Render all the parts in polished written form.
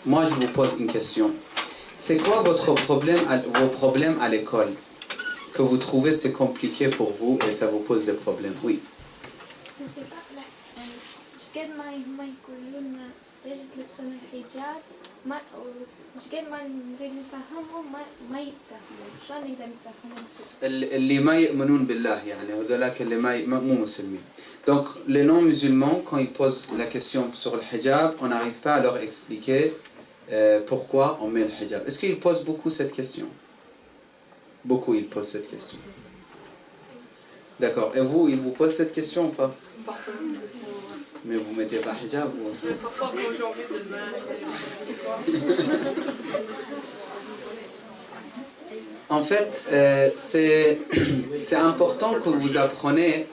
moi je vous pose une question. C'est quoi vos problèmes à l'école? Que vous trouvez c'est compliqué pour vous et ça vous pose des problèmes? Oui. Je sais pas, je قد ما يقولون ليش تلبسون الحجاب ما قد ما نريد نفهمهم ما يفهمون شلون نقدر نفهمهم اللي ما يؤمنون بالله يعني هذولاك اللي مو مسلمين. Donc les non-musulmans quand ils posent la question sur le hijab, on n'arrive pas à leur expliquer pourquoi on met le hijab. Est-ce qu'ils posent beaucoup cette question? Beaucoup ils posent cette question. D'accord. Et vous, ils vous posent cette question ou pas? Mais vous mettez pas hijab ou... Parfois quand j'ai envie de mettre. En fait, c'est important que vous appreniez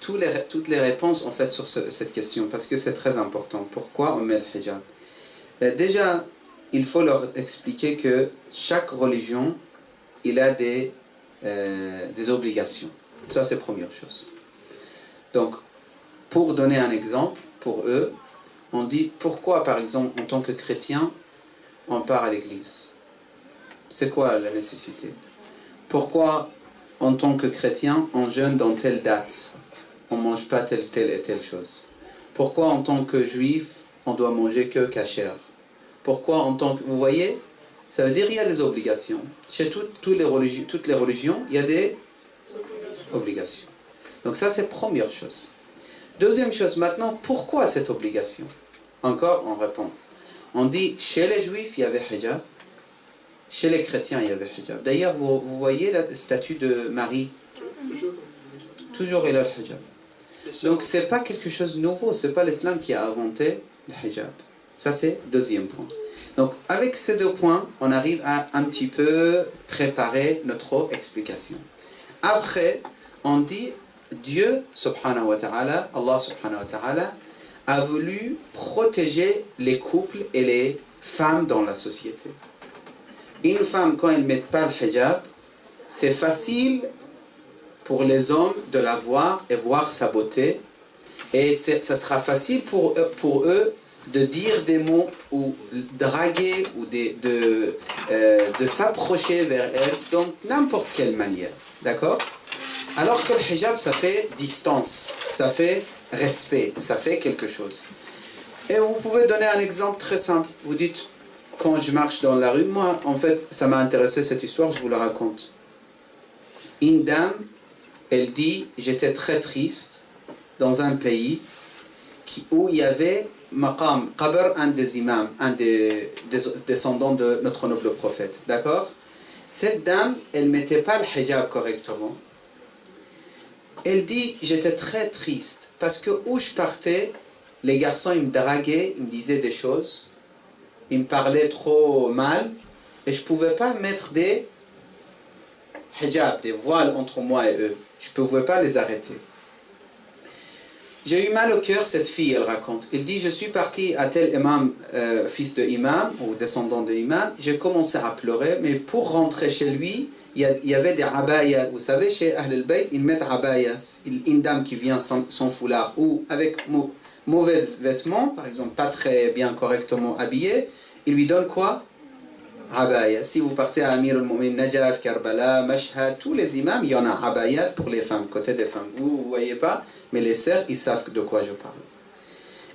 toutes les réponses en fait sur cette question parce que c'est très important. Pourquoi on met le hijab? Déjà, il faut leur expliquer que chaque religion, il a des obligations. Ça, c'est la première chose. Donc, pour donner un exemple, pour eux, on dit pourquoi, par exemple, en tant que chrétien, on part à l'église? C'est quoi la nécessité? Pourquoi, en tant que chrétien, on jeûne dans telle date? On ne mange pas telle et telle chose. Pourquoi, en tant que juif, on doit manger que kasher? Pourquoi, en tant que... Vous voyez? Ça veut dire qu'il y a des obligations. Chez toutes les religions, il y a des obligations. Donc ça, c'est la première chose. Deuxième chose, maintenant, pourquoi cette obligation? Encore, on répond. On dit, chez les juifs, il y avait hijab. Chez les chrétiens, il y avait hijab. D'ailleurs, vous voyez la statue de Marie? Toujours il a le hijab. Donc, ce n'est pas quelque chose de nouveau. Ce n'est pas l'islam qui a inventé le hijab. Ça, c'est le deuxième point. Donc, avec ces deux points, on arrive à un petit peu préparer notre explication. Après, on dit, Dieu, subhanahu wa ta'ala, Allah subhanahu wa ta'ala, a voulu protéger les couples et les femmes dans la société. Une femme, quand elle ne met pas le hijab, c'est facile pour les hommes de la voir et voir sa beauté. Et ça sera facile pour eux de dire des mots ou draguer ou de s'approcher vers elle, donc n'importe quelle manière. D'accord? Alors que le hijab, ça fait distance, ça fait respect, ça fait quelque chose. Et vous pouvez donner un exemple très simple. Vous dites, quand je marche dans la rue, moi, en fait, ça m'a intéressé cette histoire, je vous la raconte. Une dame, elle dit, j'étais très triste dans un pays où il y avait maqam, qabr, un des imams, un des descendants de notre noble prophète. D'accord? Cette dame, elle ne mettait pas le hijab correctement. Elle dit, j'étais très triste parce que où je partais, les garçons, ils me draguaient, ils me disaient des choses. Ils me parlaient trop mal et je ne pouvais pas mettre des hijab, des voiles entre moi et eux. Je ne pouvais pas les arrêter. J'ai eu mal au cœur, cette fille, elle raconte. Elle dit, je suis partie à tel imam, fils de imam ou descendant de imam. J'ai commencé à pleurer, mais pour rentrer chez lui, il y avait des abayas. Vous savez, chez Ahl al-Bayt, ils mettent abayas. Une dame qui vient sans foulard ou avec mauvais vêtements, par exemple, pas très bien correctement habillée, il lui donne quoi? Abaya. Si vous partez à Amir al-Mu'min, Najaf, Karbala, Mashhad, tous les imams, il y en a abayat pour les femmes, côté des femmes. Vous ne voyez pas, mais les sœurs, ils savent de quoi je parle.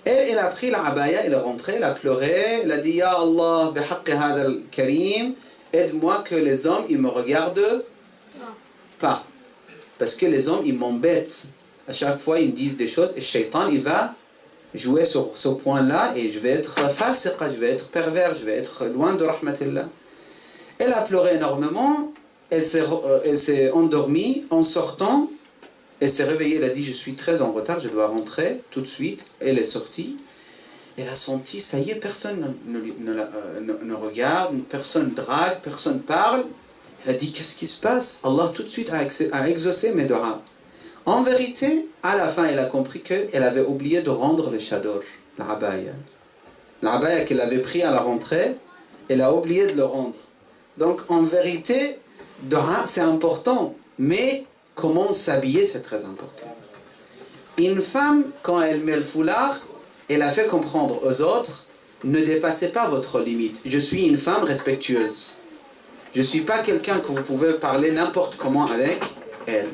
Et elle a pris la abaya, elle est rentrée, elle a pleuré, elle a dit, Ya Allah, bihaqqi hadha al-karim, aide-moi que les hommes, ils me regardent pas. Parce que les hommes, ils m'embêtent. À chaque fois, ils me disent des choses et le shaitan, il va jouer sur ce point-là et je vais être fasiqa, je vais être pervers, je vais être loin de rahmatillah. Elle a pleuré énormément, elle s'est endormie en sortant, elle s'est réveillée, elle a dit je suis très en retard, je dois rentrer tout de suite. Elle est sortie, elle a senti, ça y est, personne ne regarde, personne drague, personne parle. Elle a dit qu'est-ce qui se passe? Allah tout de suite a exaucé mes doigts. En vérité, à la fin, elle a compris qu'elle avait oublié de rendre le chador, l'abaya. L'abaya qu'elle avait pris à la rentrée, elle a oublié de le rendre. Donc, en vérité, c'est important, mais comment s'habiller, c'est très important. Une femme, quand elle met le foulard, elle a fait comprendre aux autres ne dépassez pas votre limite. Je suis une femme respectueuse. Je ne suis pas quelqu'un que vous pouvez parler n'importe comment avec elle.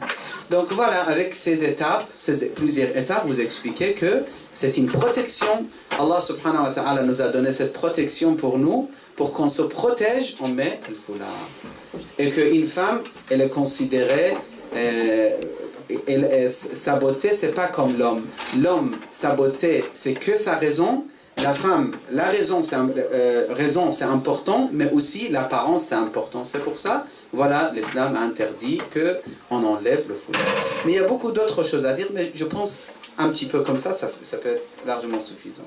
Donc voilà, avec ces étapes, plusieurs étapes, vous expliquez que c'est une protection. Allah subhanahu wa ta'ala nous a donné cette protection pour nous. Pour qu'on se protège, on met le foulard. Et qu'une femme, elle est considérée... sa beauté, c'est pas comme l'homme. L'homme, sa beauté, c'est que sa raison. La femme, la raison, c'est important, mais aussi l'apparence, c'est important. C'est pour ça, voilà, l'islam a interdit qu'on enlève le foulard. Mais il y a beaucoup d'autres choses à dire, mais je pense un petit peu comme ça peut être largement suffisant.